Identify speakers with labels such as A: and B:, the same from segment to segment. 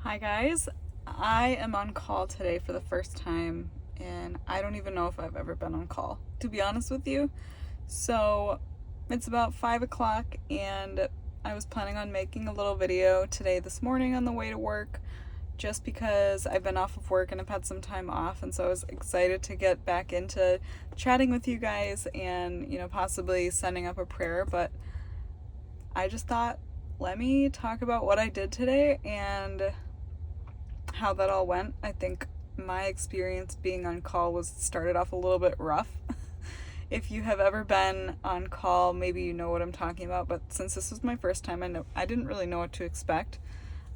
A: Hi guys, I am on call today for the first time, and I don't even know if I've ever been on call, to be honest with you. So it's about 5 o'clock, and I was planning on making a little video today this morning on the way to work, just because I've been off of work and I've had some time off, and so I was excited to get back into chatting with you guys and, possibly sending up a prayer. But I just thought, let me talk about what I did today and how that all went. I think my experience being on call was started off a little bit rough. If you have ever been on call, maybe you know what I'm talking about, but since this was my first time, I didn't really know what to expect.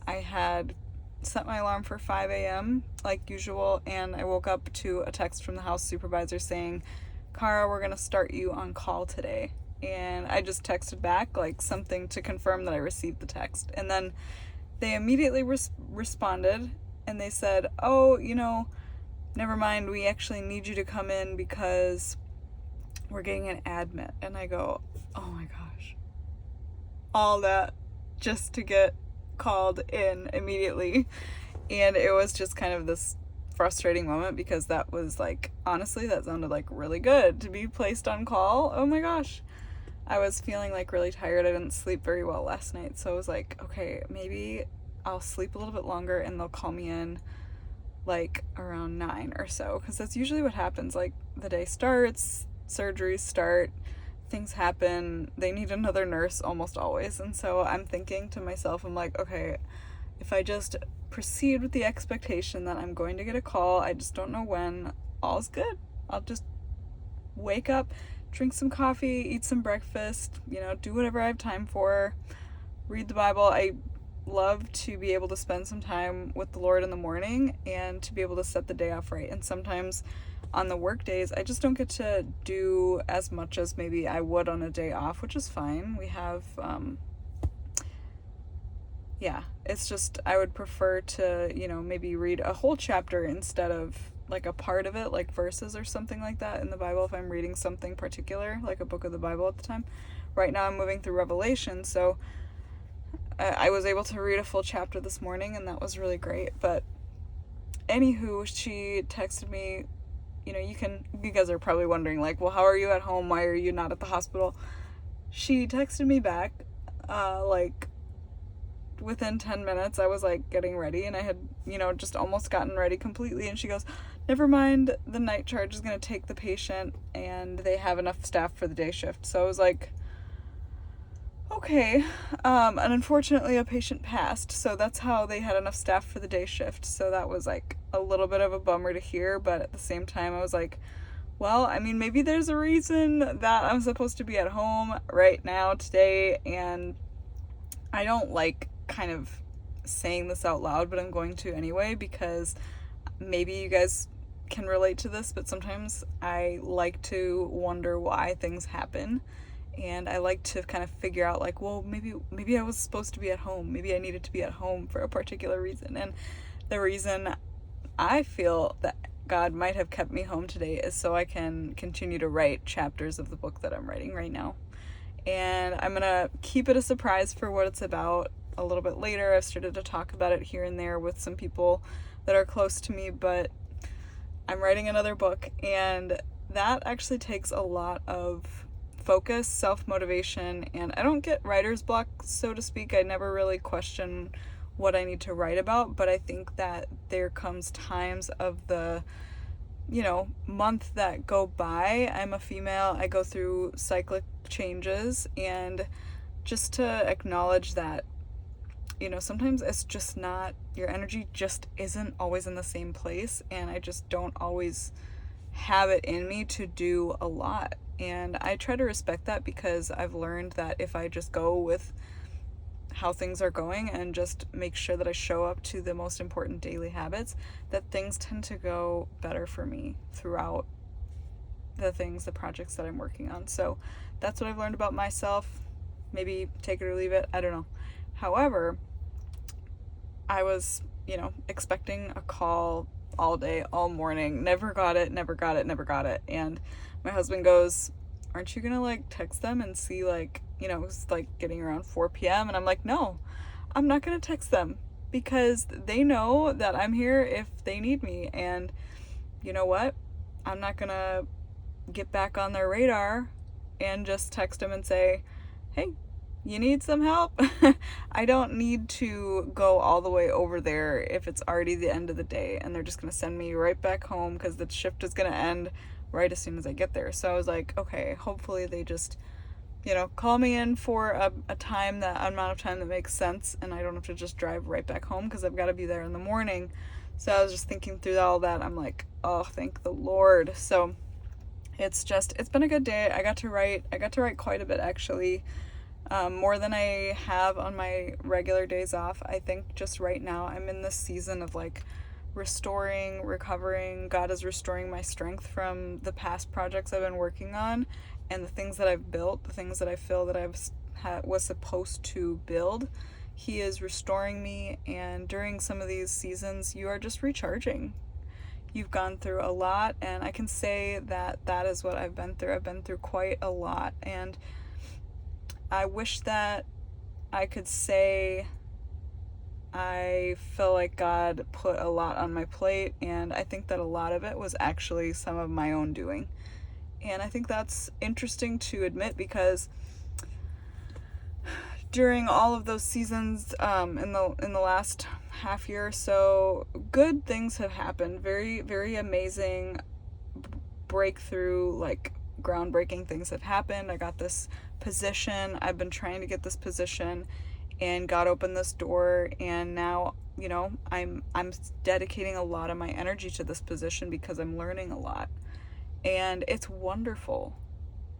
A: I had set my alarm for 5 a.m. like usual, and I woke up to a text from the house supervisor saying, "Kara, we're going to start you on call today." And I just texted back like something to confirm that I received the text. And then they immediately responded and they said, "Oh, never mind, we actually need you to come in because we're getting an admit." And I go, "Oh my gosh." All that just to get called in immediately. And it was just kind of this frustrating moment because that was like, honestly, that sounded like really good to be placed on call. Oh my gosh. I was feeling like really tired. I didn't sleep very well last night. So I was like, okay, maybe I'll sleep a little bit longer and they'll call me in like around 9 or so, because that's usually what happens. Like the day starts, surgeries start, things happen, they need another nurse almost always. And so I'm thinking to myself, I'm like, okay, if I just proceed with the expectation that I'm going to get a call, I just don't know when, all's good. I'll just wake up, drink some coffee, eat some breakfast, do whatever I have time for, read the Bible. I love to be able to spend some time with the Lord in the morning and to be able to set the day off right. And sometimes on the work days, I just don't get to do as much as maybe I would on a day off, which is fine. We have, it's just, I would prefer to, maybe read a whole chapter instead of like a part of it, like verses or something like that in the Bible if I'm reading something particular, like a book of the Bible at the time. Right now I'm moving through Revelation, so I was able to read a full chapter this morning, and that was really great. But anywho, she texted me, you guys are probably wondering, like, well, how are you at home? Why are you not at the hospital? She texted me back, like, within 10 minutes. I was, like, getting ready, and I had, just almost gotten ready completely. And she goes, "Never mind, the night charge is going to take the patient, and they have enough staff for the day shift." So I was like, okay. And unfortunately a patient passed, so that's how they had enough staff for the day shift. So that was like a little bit of a bummer to hear, but at the same time I was like, well, I mean, maybe there's a reason that I'm supposed to be at home right now today. And I don't like kind of saying this out loud, but I'm going to anyway, because maybe you guys can relate to this, but sometimes I like to wonder why things happen. And I like to kind of figure out, like, well, maybe I was supposed to be at home. Maybe I needed to be at home for a particular reason. And the reason I feel that God might have kept me home today is so I can continue to write chapters of the book that I'm writing right now. And I'm going to keep it a surprise for what it's about a little bit later. I've started to talk about it here and there with some people that are close to me, but I'm writing another book, and that actually takes a lot of focus, self-motivation, and I don't get writer's block, so to speak. I never really question what I need to write about, but I think that there comes times of the, month that go by. I'm a female, I go through cyclic changes, and just to acknowledge that, sometimes it's just not, your energy just isn't always in the same place, and I just don't always have it in me to do a lot. And I try to respect that, because I've learned that if I just go with how things are going and just make sure that I show up to the most important daily habits, that things tend to go better for me throughout the projects that I'm working on. So that's what I've learned about myself. Maybe take it or leave it, I don't know. However, I was, expecting a call all day, all morning, never got it. And my husband goes, "Aren't you gonna like text them and see, like," it was like getting around 4 p.m. And I'm like, no, I'm not gonna text them. because they know that I'm here if they need me. And you know what? I'm not gonna get back on their radar and just text them and say, hey, you need some help? I don't need to go all the way over there if it's already the end of the day and they're just going to send me right back home because the shift is going to end right as soon as I get there. So I was like, okay, hopefully they just, call me in for a time, that amount of time that makes sense, and I don't have to just drive right back home because I've got to be there in the morning. So I was just thinking through all that. I'm like, oh, thank the Lord. So it's been a good day. I got to write quite a bit, actually. More than I have on my regular days off. I think just right now I'm in this season of like restoring, recovering. God is restoring my strength from the past projects I've been working on and the things that I've built, the things that I feel that was supposed to build. He is restoring me, and during some of these seasons, you are just recharging. You've gone through a lot, and I can say that that is what I've been through. I've been through quite a lot, and I wish that I could say I feel like God put a lot on my plate, and I think that a lot of it was actually some of my own doing. And I think that's interesting to admit because during all of those seasons, in the last half year or so, good things have happened. Very, very amazing breakthrough, like groundbreaking things have happened. I got this position. I've been trying to get this position, and God opened this door, and now, I'm dedicating a lot of my energy to this position because I'm learning a lot. And it's wonderful.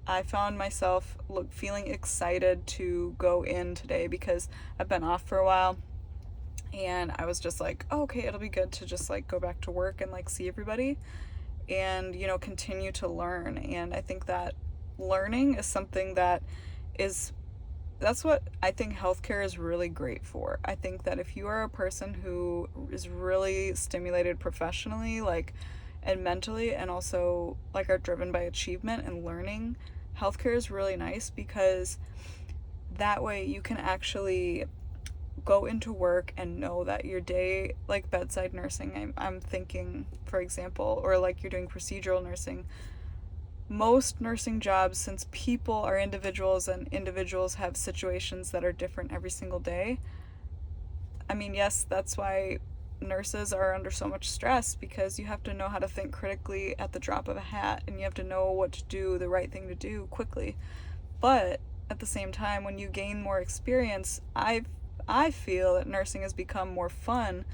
A: I found myself feeling excited to go in today because I've been off for a while, and I was just like, oh, okay, it'll be good to just like go back to work and like see everybody and continue to learn. And I think that learning is something that's what I think healthcare is really great for. I think that if you are a person who is really stimulated professionally, like, and mentally, and also like are driven by achievement and learning, healthcare is really nice because that way you can actually go into work and know that your day, like bedside nursing, I'm thinking, for example, or like you're doing procedural nursing. Most nursing jobs, since people are individuals and individuals have situations that are different every single day, I mean, yes, that's why nurses are under so much stress, because you have to know how to think critically at the drop of a hat, and you have to know what to do, the right thing to do quickly. But at the same time, when you gain more experience, I feel that nursing has become more fun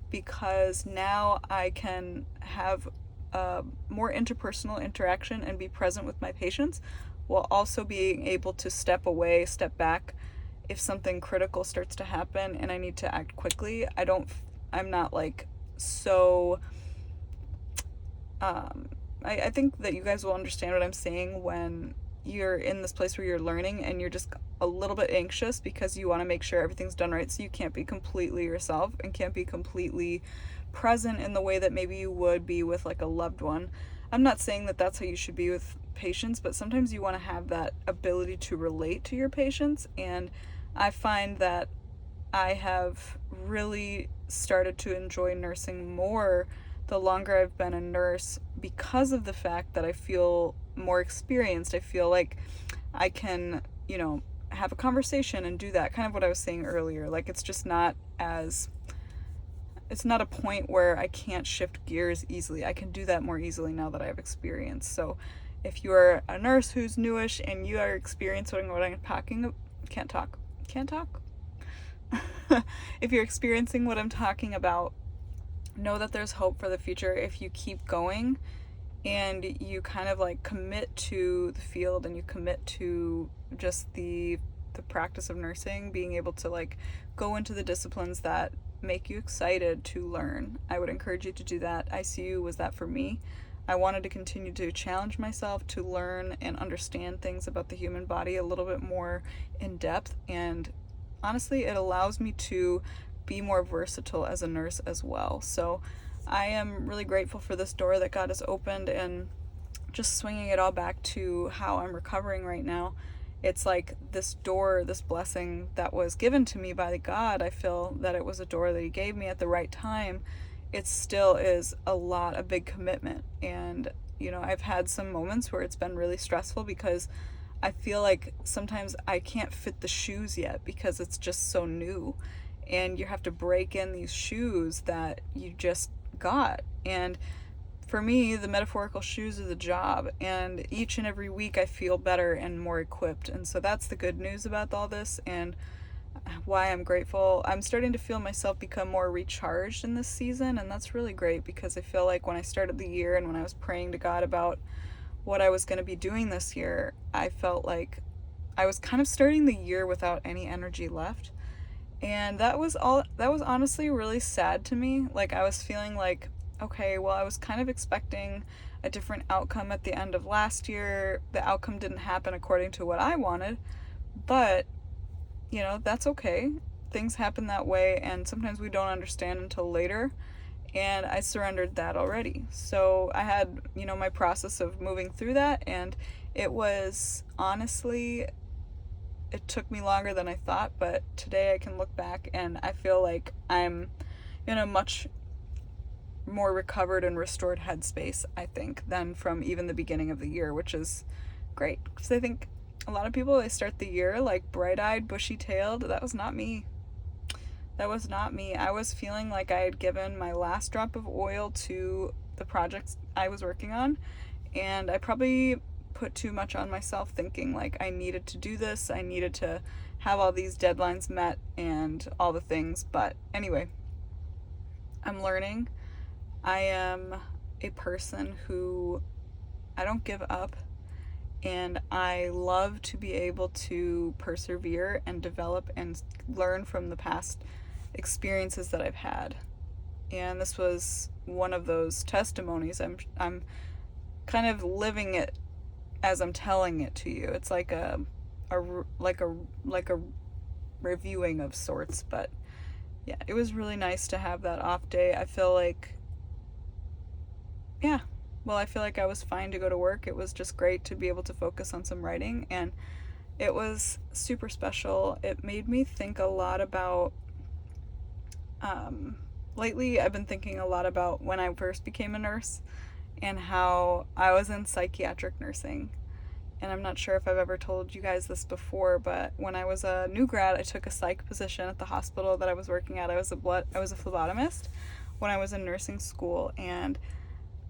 A: because now I can have more interpersonal interaction and be present with my patients, while also being able to step away, step back if something critical starts to happen and I need to act quickly. I'm not like so, I think that you guys will understand what I'm saying when you're in this place where you're learning and you're just a little bit anxious because you want to make sure everything's done right, so you can't be completely yourself and can't be completely present in the way that maybe you would be with like a loved one. I'm not saying that that's how you should be with patients, but sometimes you want to have that ability to relate to your patients, and I find that I have really started to enjoy nursing more the longer I've been a nurse, because of the fact that I feel more experienced. I feel like I can, have a conversation and do that, kind of what I was saying earlier. Like, it's not a point where I can't shift gears easily. I can do that more easily now that I have experience. So if you are a nurse who's newish and you are experiencing what I'm talking, can't talk. If you're experiencing what I'm talking about, know that there's hope for the future if you keep going and you kind of like commit to the field and you commit to just the practice of nursing, being able to like go into the disciplines that make you excited to learn. I would encourage you to do that. ICU was that for me. I wanted to continue to challenge myself to learn and understand things about the human body a little bit more in depth, and honestly, it allows me to be more versatile as a nurse as well. So I am really grateful for this door that God has opened, and just swinging it all back to how I'm recovering right now. it's like this door, this blessing that was given to me by God. I feel that it was a door that He gave me at the right time. It still is a big commitment. And, I've had some moments where it's been really stressful because I feel like sometimes I can't fit the shoes yet because it's just so new. And you have to break in these shoes that you just got. And for me, the metaphorical shoes are the job, and each and every week I feel better and more equipped. And so that's the good news about all this, and why I'm grateful. I'm starting to feel myself become more recharged in this season, and that's really great because I feel like when I started the year and when I was praying to God about what I was going to be doing this year, I felt like I was kind of starting the year without any energy left. And that was honestly really sad to me. Like, I was feeling like, okay, well, I was kind of expecting a different outcome at the end of last year. The outcome didn't happen according to what I wanted, but that's okay. Things happen that way, and sometimes we don't understand until later. And I surrendered that already. So I had, my process of moving through that, and it was honestly, it took me longer than I thought, but today I can look back and I feel like I'm in a much more recovered and restored headspace, I think, than from even the beginning of the year, which is great. Because I think a lot of people, they start the year like bright-eyed, bushy-tailed. That was not me. That was not me. I was feeling like I had given my last drop of oil to the projects I was working on, and I probably put too much on myself, thinking like I needed to do this, I needed to have all these deadlines met and all the things. But anyway, I'm learning. I am a person who, I don't give up, and I love to be able to persevere and develop and learn from the past experiences that I've had. And this was one of those testimonies. I'm kind of living it as I'm telling it to you. It's like a reviewing of sorts. But yeah, it was really nice to have that off day. I feel like, yeah, well, I feel like I was fine to go to work. It was just great to be able to focus on some writing, and it was super special. It made me think a lot about, lately I've been thinking a lot about when I first became a nurse and how I was in psychiatric nursing. And I'm not sure if I've ever told you guys this before, but when I was a new grad, I took a psych position at the hospital that I was working at. I was a phlebotomist when I was in nursing school, and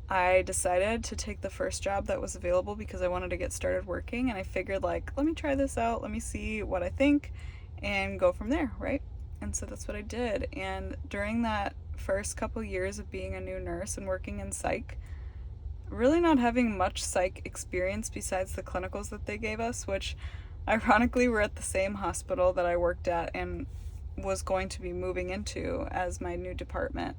A: I decided to take the first job that was available because I wanted to get started working, and I figured, like, let me try this out, let me see what I think, and go from there, right? And so that's what I did. And during that first couple years of being a new nurse and working in psych, really not having much psych experience besides the clinicals that they gave us, which ironically were at the same hospital that I worked at and was going to be moving into as my new department.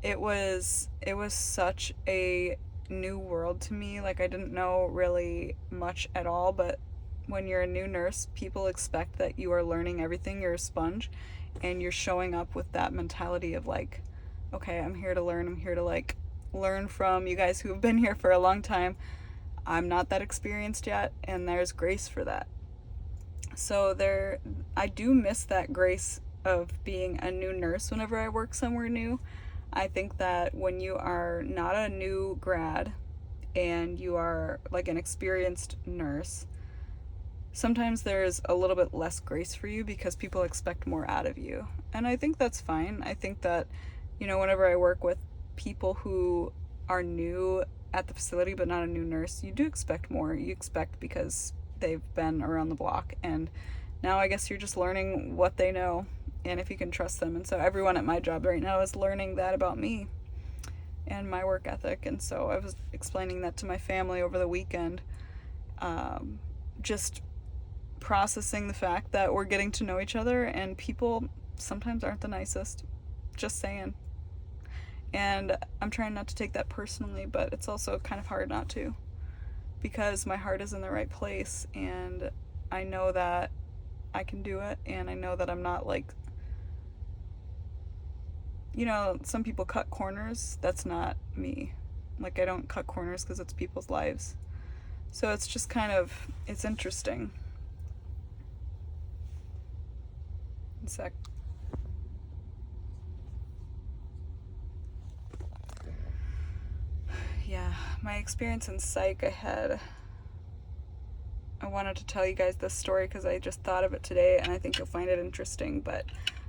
A: It was such a new world to me. Like, I didn't know really much at all, but when you're a new nurse, people expect that you are learning everything. You're a sponge, and you're showing up with that mentality of like, okay, I'm here to learn. I'm here to like learn from you guys who have been here for a long time. I'm not that experienced yet, and there's grace for that. So I do miss that grace of being a new nurse whenever I work somewhere new. I think that when you are not a new grad and you are like an experienced nurse, sometimes there's a little bit less grace for you because people expect more out of you. And I think that's fine. I think that, whenever I work with people who are new at the facility but not a new nurse, you do expect more. You expect because they've been around the block, and now I guess you're just learning what they know and if you can trust them. And so everyone at my job right now is learning that about me and my work ethic. And so I was explaining that to my family over the weekend, just processing the fact that we're getting to know each other, and people sometimes aren't the nicest, just saying. And I'm trying not to take that personally, but it's also kind of hard not to, because my heart is in the right place, and I know that I can do it, and I know that I'm not like, some people cut corners. That's not me. Like, I don't cut corners because it's people's lives. So it's just kind of, it's interesting. One sec. Yeah, my experience in psych, I wanted to tell you guys this story because I just thought of it today and I think you'll find it interesting, but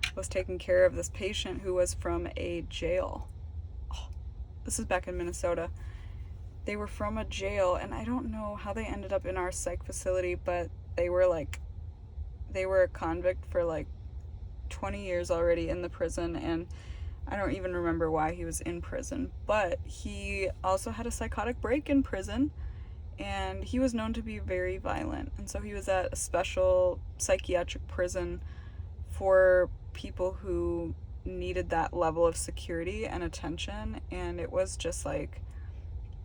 A: I was taking care of this patient who was from a jail. Oh, this is back in Minnesota. They were from a jail, and I don't know how they ended up in our psych facility, but they were a convict for like 20 years already in the prison, and I don't even remember why he was in prison, but he also had a psychotic break in prison, and he was known to be very violent, and so he was at a special psychiatric prison for people who needed that level of security and attention, and it was just like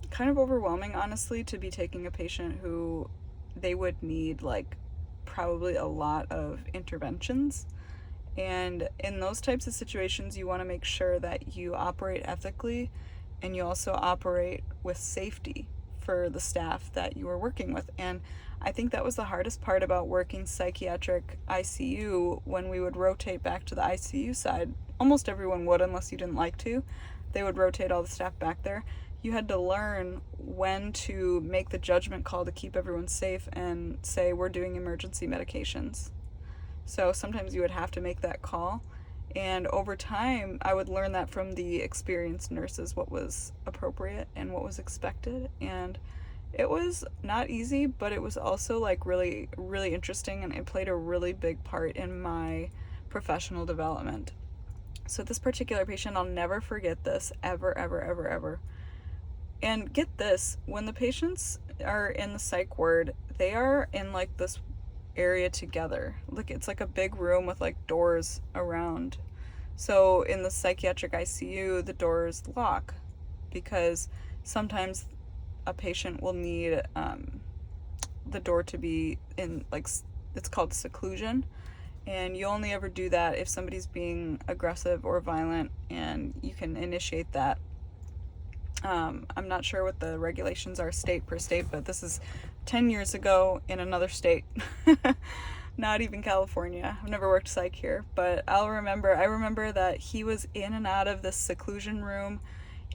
A: kind of overwhelming, honestly, to be taking a patient who they would need like probably a lot of interventions. And in those types of situations, you want to make sure that you operate ethically and you also operate with safety for the staff that you are working with. And I think that was the hardest part about working psychiatric ICU. When we would rotate back to the ICU side, almost everyone would, unless you didn't like to. They would rotate all the staff back there. You had to learn when to make the judgment call to keep everyone safe and say, we're doing emergency medications. So sometimes you would have to make that call. And over time, I would learn that from the experienced nurses, what was appropriate and what was expected. And it was not easy, but it was also like really, really interesting, and it played a really big part in my professional development. So this particular patient, I'll never forget this, ever, ever, ever, ever. And get this, when the patients are in the psych ward, they are in like this area together. Look, it's like a big room with like doors around. So in the psychiatric ICU, the doors lock because sometimes a patient will need the door to be in, like, it's called seclusion. And you only ever do that if somebody's being aggressive or violent, and you can initiate that. I'm not sure what the regulations are state per state, but this is 10 years ago in another state. Not even California. I've never worked psych here, but I remember that he was in and out of this seclusion room,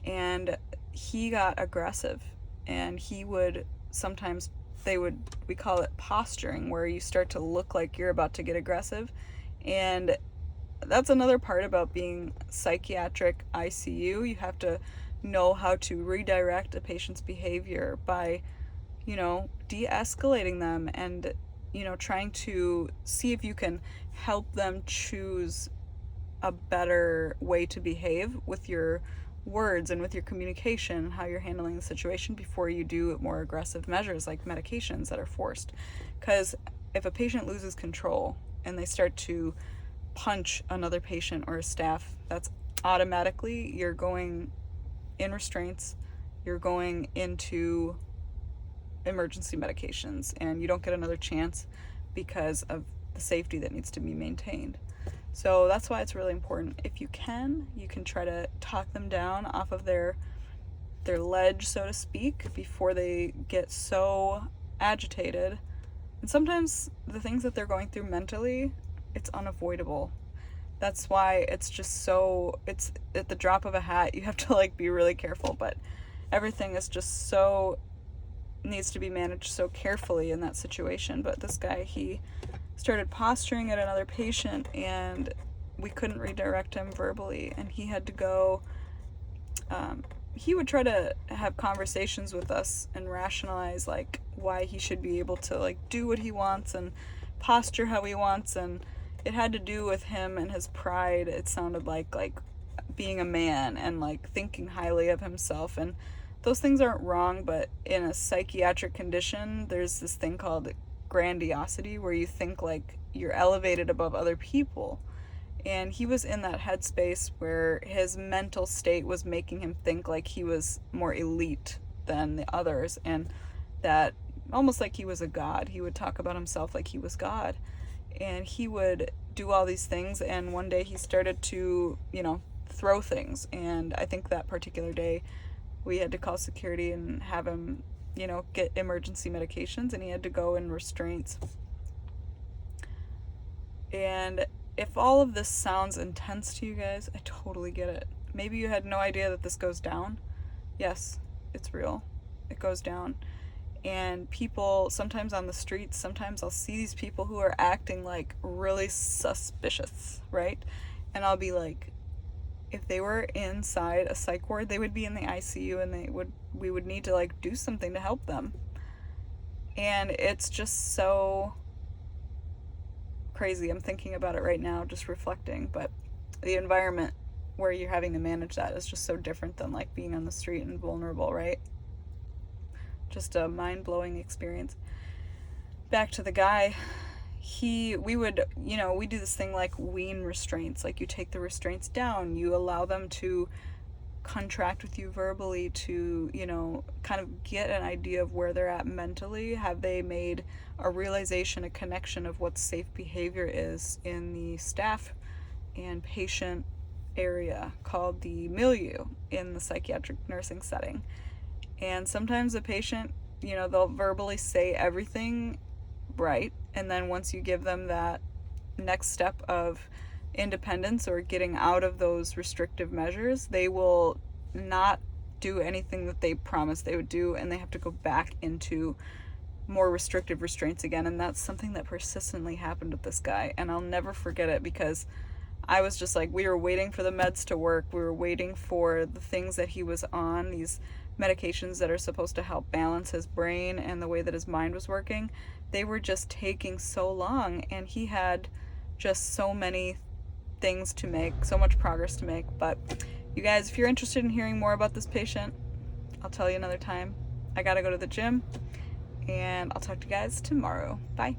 A: and he got aggressive, and he would sometimes, we call it posturing, where you start to look like you're about to get aggressive. And that's another part about being psychiatric ICU. You have to know how to redirect a patient's behavior by, de-escalating them and, trying to see if you can help them choose a better way to behave with your words and with your communication, how you're handling the situation before you do more aggressive measures like medications that are forced. Because if a patient loses control and they start to punch another patient or a staff, that's automatically, you're going in restraints, you're going into emergency medications, and you don't get another chance because of the safety that needs to be maintained. So that's why it's really important. If you can try to talk them down off of their ledge, so to speak, before they get so agitated. And sometimes the things that they're going through mentally, it's unavoidable. That's why it's at the drop of a hat. You have to like be really careful, but everything is just needs to be managed so carefully in that situation. But this guy, he started posturing at another patient, and we couldn't redirect him verbally, and he had to go. He would try to have conversations with us and rationalize like why he should be able to like do what he wants and posture how he wants, and it had to do with him and his pride. It sounded like being a man and like thinking highly of himself, and those things aren't wrong, but in a psychiatric condition, there's this thing called grandiosity, where you think like you're elevated above other people. And he was in that headspace where his mental state was making him think like he was more elite than the others, and that almost like he was a god. He would talk about himself like he was God, and he would do all these things, and one day he started to, throw things. And I think that particular day we had to call security and have him, get emergency medications, and he had to go in restraints. And if all of this sounds intense to you guys, I totally get it. Maybe you had no idea that this goes down. Yes, it's real. It goes down. And people, sometimes on the streets, sometimes I'll see these people who are acting like really suspicious, right? And I'll be like, if they were inside a psych ward, they would be in the ICU, and we would need to like do something to help them. And it's just so crazy. I'm thinking about it right now, just reflecting, but the environment where you're having to manage that is just so different than like being on the street and vulnerable, right? Just a mind-blowing experience. Back to the guy, we would, we do this thing like wean restraints. Like, you take the restraints down, you allow them to contract with you verbally to, kind of get an idea of where they're at mentally. Have they made a realization, a connection of what safe behavior is in the staff and patient area called the milieu in the psychiatric nursing setting? And sometimes the patient, they'll verbally say everything right, and then once you give them that next step of independence or getting out of those restrictive measures, they will not do anything that they promised they would do, and they have to go back into more restrictive restraints again. And that's something that persistently happened with this guy, and I'll never forget it, because I was just like, we were waiting for the meds to work, we were waiting for the things that he was on, these medications that are supposed to help balance his brain and the way that his mind was working. They were just taking so long, and he had just so many things to make, so much progress to make. But you guys, if you're interested in hearing more about this patient, I'll tell you another time. I gotta go to the gym, and I'll talk to you guys tomorrow. Bye.